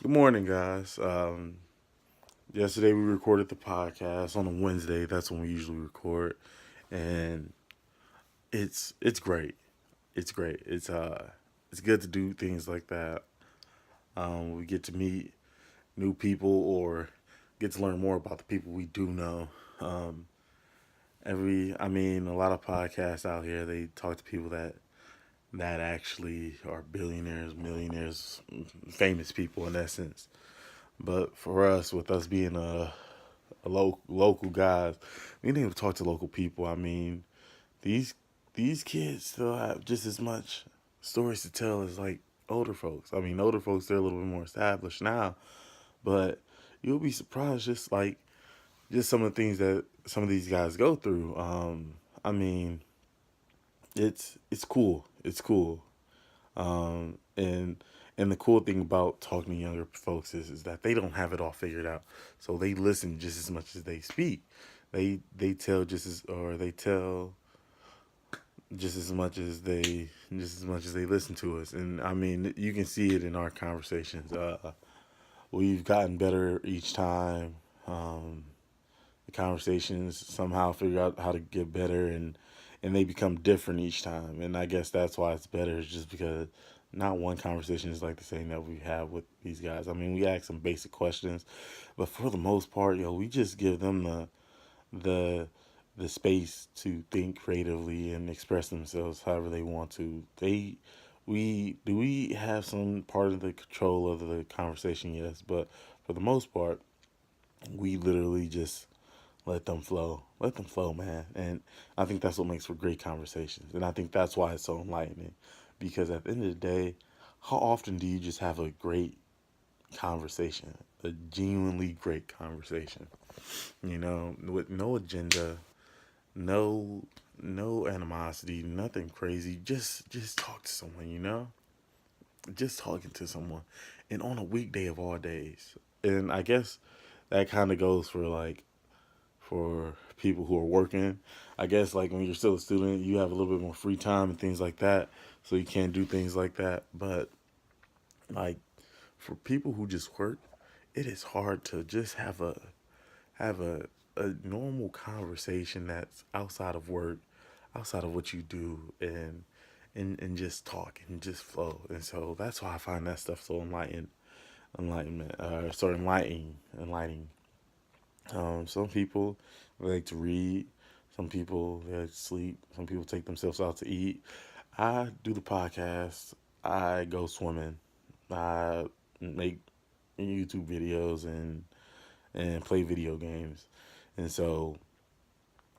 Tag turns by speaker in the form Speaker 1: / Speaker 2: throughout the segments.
Speaker 1: Good morning, guys. Yesterday we recorded the podcast on a Wednesday. That's when we usually record, and it's great. It's great. It's good to do things like that. We get to meet new people or get to learn more about the people we do know. Um, a lot of podcasts out here they talk to people that actually are billionaires, millionaires, famous people in essence. But for us, with us being local guys, we need to talk to local people. These these kids still have just as much stories to tell as like older folks. Older folks they're a little bit more established now, but you'll be surprised just some of the things that some of these guys go through. I mean, it's cool. It's cool. And the cool thing about talking to younger folks is that they don't have it all figured out. So they listen just as much as they speak. They tell they tell just as much as they listen to us. And I mean, you can see it in our conversations. We've gotten better each time. Um, the conversations somehow figure out how to get better, and they become different each time. And I guess that's why it's better, is just because not one conversation is like the same that we have with these guys. We ask some basic questions, but for the most part, we just give them the the space to think creatively and express themselves however they want to. We have some part of the control of the conversation, yes, but for the most part, we literally just let them flow, man. And I think that's what makes for great conversations, and I think that's why it's so enlightening. Because at the end of the day, how often do you just have a great conversation, a genuinely great conversation? With no agenda, no no animosity, nothing crazy. Just talk to someone, just talking to someone, and on a weekday of all days. And I guess that kind of goes for for people who are working. I guess like when you're still a student, you have a little bit more free time and things like that, so you can't do things like that. But like for people who just work, it is hard to just have a normal conversation that's outside of work, outside of what you do, and just talk and just flow. And so that's why I find that stuff so enlightening. Some people like to read, some people they like to sleep, some people take themselves out to eat. I do the podcast. I go swimming. I make YouTube videos and play video games. And so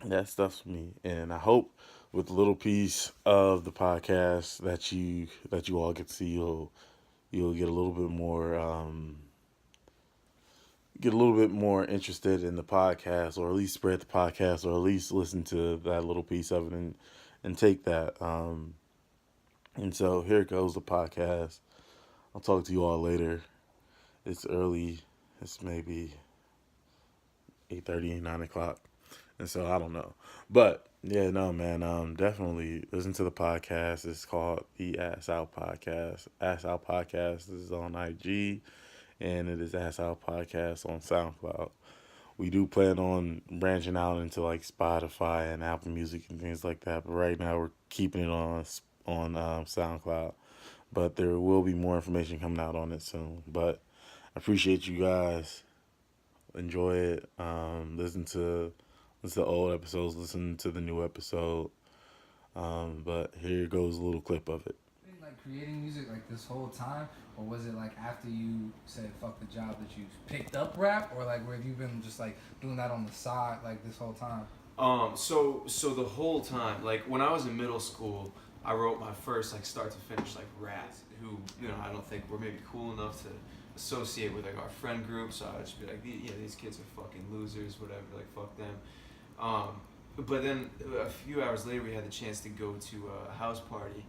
Speaker 1: that stuff's for me. And I hope with a little piece of the podcast that you all get to see, you'll get a little bit more interested in the podcast, or at least spread the podcast, or at least listen to that little piece of it and take that. And so here goes the podcast. I'll talk to you all later. It's early. It's maybe 8:30, 9 o'clock. And so I don't know. But yeah, no, man. Definitely listen to the podcast. It's called the Ass Out Podcast. Ass Out Podcast is on IG, and it is Ass Out Podcast on SoundCloud. We do plan on branching out into like Spotify and Apple Music and things like that. But right now we're keeping it on SoundCloud. But there will be more information coming out on it soon. But I appreciate you guys. Enjoy it. Listen to old episodes. Listen to the new episode. But here goes a little clip of it.
Speaker 2: Like creating music like this whole time, or was it like after you said fuck the job that you picked up rap, or like where have you been just like doing that on the side like this whole time?
Speaker 3: So the whole time, like when I was in middle school, I wrote my first like start to finish like rap. Who I don't think were maybe cool enough to associate with like our friend group. So I'd just be like, these kids are fucking losers, whatever. Like fuck them. But then a few hours later, we had the chance to go to a house party,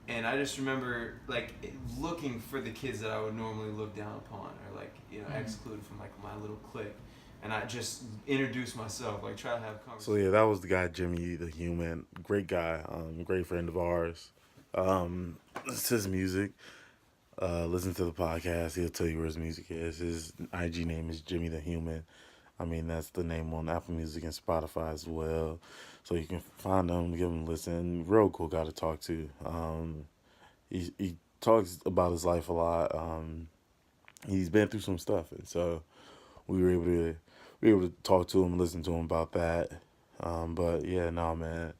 Speaker 3: and I just remember like looking for the kids that I would normally look down upon, or like exclude from like my little clique, and I just introduced myself, like try to have
Speaker 1: So
Speaker 3: conversation.
Speaker 1: yeah, that was the guy Jimmy the Human, great guy, great friend of ours. It's his music. Listen to the podcast. He'll tell you where his music is. His IG name is Jimmy the Human. I mean, that's the name on Apple Music and Spotify as well. So you can find him, give him a listen. Real cool guy to talk to. He talks about his life a lot. He's been through some stuff, and so we were able to talk to him and listen to him about that. But yeah, no, man.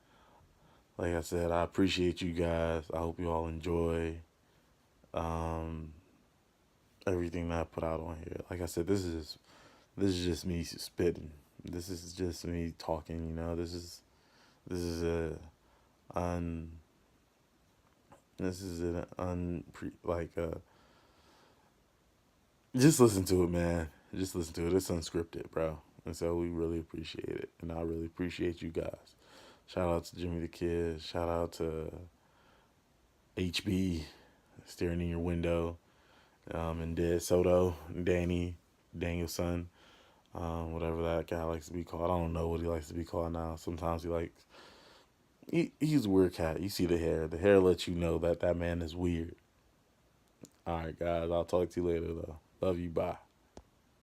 Speaker 1: Like I said, I appreciate you guys. I hope you all enjoy um, everything that I put out on here. Like I said, this is just me spitting. This is just me talking. You know, this is a un this is an unpre like just listen to it, man. Just listen to it. It's unscripted, bro. And so we really appreciate it, and I really appreciate you guys. Shout out to Jimmy the Kid. Shout out to HB staring in your window. And Dead Soto, Danny, Daniel's son, whatever that guy likes to be called. I don't know what he likes to be called now. Sometimes he's a weird cat. You see the hair. The hair lets you know that that man is weird. All right, guys. I'll talk to you later, though. Love you. Bye.